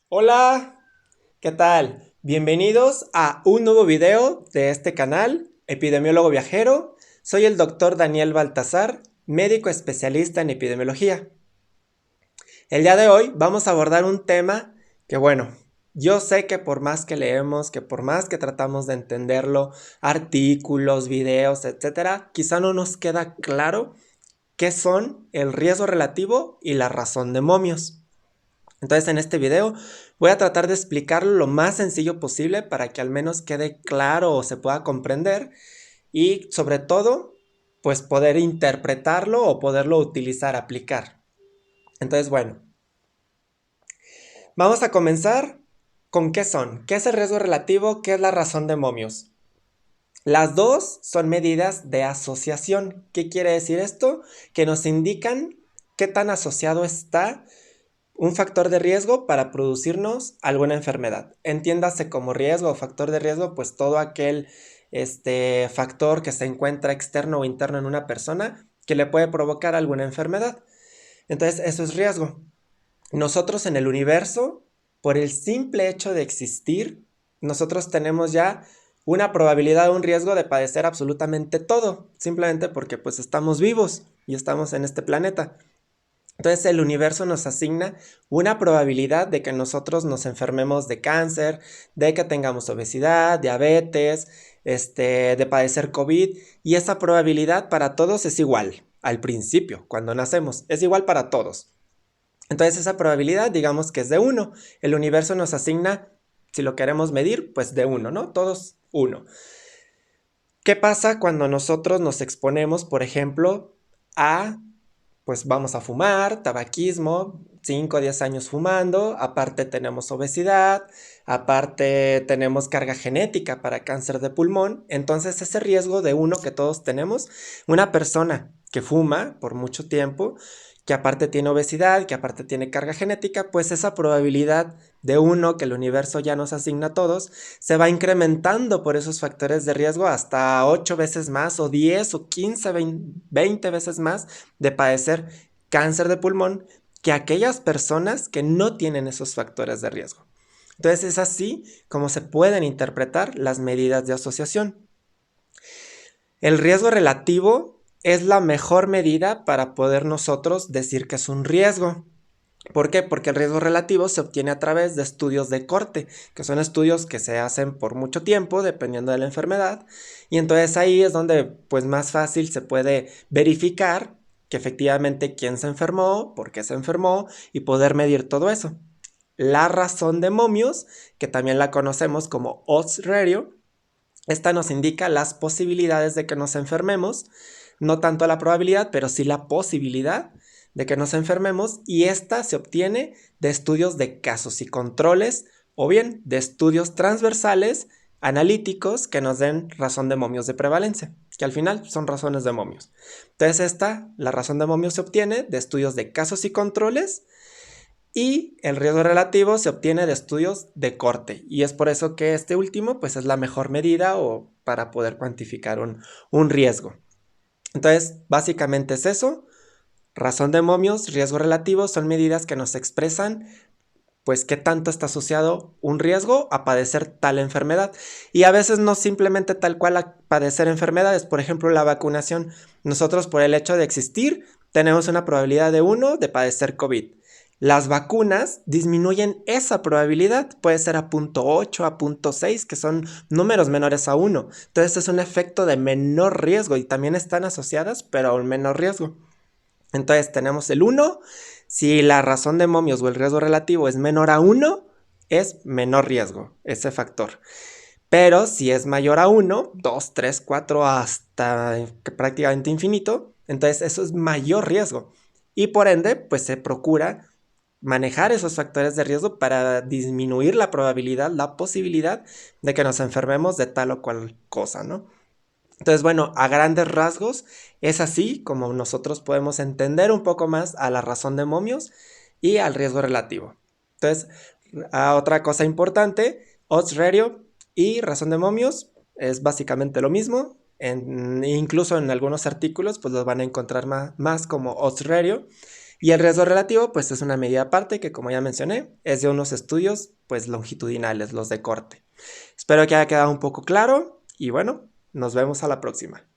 Hola, ¿qué tal? Bienvenidos a un nuevo video de este canal, Epidemiólogo Viajero. Soy el doctor Daniel Baltazar, médico especialista en epidemiología. El día de hoy vamos a abordar un tema que, bueno, yo sé que por más que leemos, que por más que tratamos de entenderlo, artículos, videos, etcétera, quizá no nos queda claro qué son el riesgo relativo y la razón de momios. Entonces en este video voy a tratar de explicarlo lo más sencillo posible para que al menos quede claro o se pueda comprender y sobre todo pues poder interpretarlo o poderlo utilizar, aplicar. Entonces bueno, vamos a comenzar con qué son, qué es el riesgo relativo, qué es la razón de momios. Las dos son medidas de asociación. ¿Qué quiere decir esto? Que nos indican qué tan asociado está un factor de riesgo para producirnos alguna enfermedad. Entiéndase como riesgo o factor de riesgo, pues todo aquel factor que se encuentra externo o interno en una persona que le puede provocar alguna enfermedad. Entonces, eso es riesgo. Nosotros en el universo, por el simple hecho de existir, nosotros tenemos ya una probabilidad o un riesgo de padecer absolutamente todo, simplemente porque pues estamos vivos y estamos en este planeta. Entonces el universo nos asigna una probabilidad de que nosotros nos enfermemos de cáncer, de que tengamos obesidad, diabetes, de padecer COVID, y esa probabilidad para todos es igual al principio, cuando nacemos, es igual para todos. Entonces esa probabilidad digamos que es de 1. El universo nos asigna, si lo queremos medir, pues de 1, ¿no? Todos 1. ¿Qué pasa cuando nosotros nos exponemos, por ejemplo, a pues vamos a fumar, tabaquismo, 5 o 10 años fumando, aparte tenemos obesidad, aparte tenemos carga genética para cáncer de pulmón, entonces ese riesgo de 1 que todos tenemos, una persona que fuma por mucho tiempo, que aparte tiene obesidad, que aparte tiene carga genética, pues esa probabilidad de 1 que el universo ya nos asigna a todos, se va incrementando por esos factores de riesgo hasta 8 veces más o 10 o 15, 20 veces más de padecer cáncer de pulmón que aquellas personas que no tienen esos factores de riesgo. Entonces es así como se pueden interpretar las medidas de asociación. El riesgo relativo es la mejor medida para poder nosotros decir que es un riesgo. ¿Por qué? Porque el riesgo relativo se obtiene a través de estudios de corte, que son estudios que se hacen por mucho tiempo, dependiendo de la enfermedad, y entonces ahí es donde pues más fácil se puede verificar que efectivamente quién se enfermó, por qué se enfermó y poder medir todo eso. La razón de momios, que también la conocemos como odds ratio, esta nos indica las posibilidades de que nos enfermemos, no tanto la probabilidad, pero sí la posibilidad de que nos enfermemos, y esta se obtiene de estudios de casos y controles o bien de estudios transversales analíticos que nos den razón de momios de prevalencia, que al final son razones de momios. Entonces la razón de momios se obtiene de estudios de casos y controles, y el riesgo relativo se obtiene de estudios de corte, y es por eso que este último pues es la mejor medida o para poder cuantificar un riesgo. Entonces básicamente es eso. Razón de momios, riesgo relativo son medidas que nos expresan pues qué tanto está asociado un riesgo a padecer tal enfermedad, y a veces no simplemente tal cual a padecer enfermedades. Por ejemplo, la vacunación, nosotros por el hecho de existir tenemos una probabilidad de 1 de padecer COVID. Las vacunas disminuyen esa probabilidad, puede ser a 0.8, a 0.6, que son números menores a 1. Entonces es un efecto de menor riesgo y también están asociadas, pero a un menor riesgo. Entonces tenemos el 1. Si la razón de momios o el riesgo relativo es menor a 1, es menor riesgo ese factor. Pero si es mayor a 1, 2, 3, 4, hasta prácticamente infinito, entonces eso es mayor riesgo. Y por ende, pues se procura manejar esos factores de riesgo para disminuir la probabilidad, la posibilidad de que nos enfermemos de tal o cual cosa, ¿no? Entonces, bueno, a grandes rasgos es así como nosotros podemos entender un poco más a la razón de momios y al riesgo relativo. Entonces, otra cosa importante, odds ratio y razón de momios es básicamente lo mismo. Incluso en algunos artículos pues los van a encontrar más como odds ratio. Y el riesgo relativo, pues es una medida aparte que, como ya mencioné, es de unos estudios, pues longitudinales, los de corte. Espero que haya quedado un poco claro y bueno, nos vemos a la próxima.